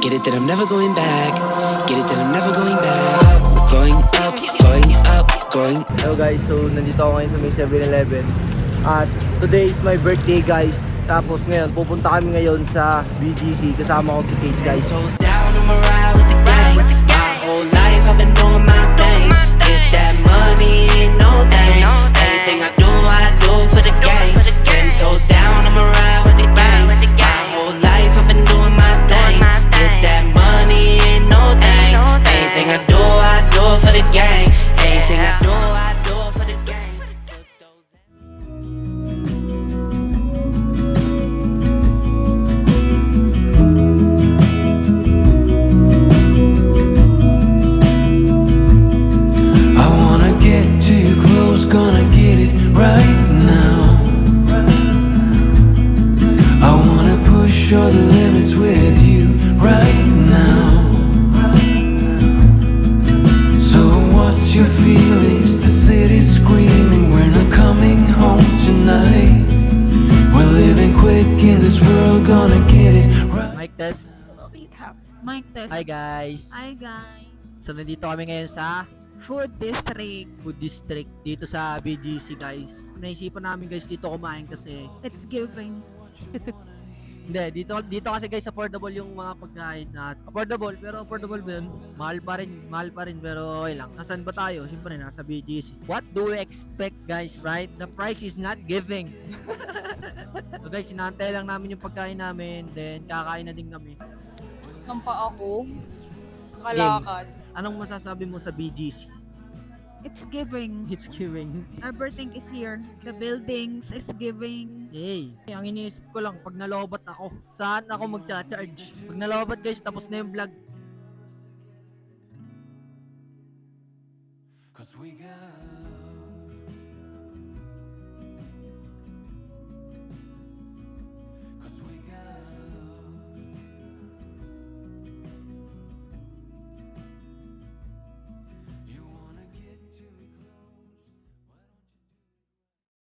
Get it that I'm never going back. Get it that I'm never going back. Going up, going up, going. Hello guys, so nandito ako ngayon sa may 7-Eleven. At today is my birthday guys. Tapos ngayon, pupunta kami ngayon sa BGC. Kasama ko si Kate guys. Toes down, I'm a ride with the gang. My whole life I've been doing my thing. Get that money, ain't no thing. Anything I do for the gang. 10 toes down, I'm a ride with the gang. My whole life I've been doing my thing. Get that money, ain't no thing. Anything I do for the gang. Anything I do for the gang. I wanna get to you close, gonna get it right now. I wanna push all the limits with you right now. So what's your feelings? The city's screaming, we're not coming home tonight. We're living quick in this world, gonna get it right. Mic test. Mic test. Hi guys. Hi guys. So nandito kami ngayon sa Food District. Food District dito sa BGC guys. Naisipan namin guys dito kumain kasi It's giving. hindi dito kasi guys affordable yung mga pagkain at affordable ba yun? Mahal pa rin pero okay lang. Nasaan ba tayo? Siyempre nasa BGC. What do we expect guys, right? The price is not giving. So guys, sinantay lang namin yung pagkain namin, then kakain na din kami. Nampa ako. Kalakad. Anong masasabi mo sa BGC? It's giving. It's giving. Everything is here. The buildings is giving. Yay! Ang iniisip ko lang, pag nalobat ako, saan ako magcha-charge? Pag nalobat guys, tapos na yung vlog. Cause we got love.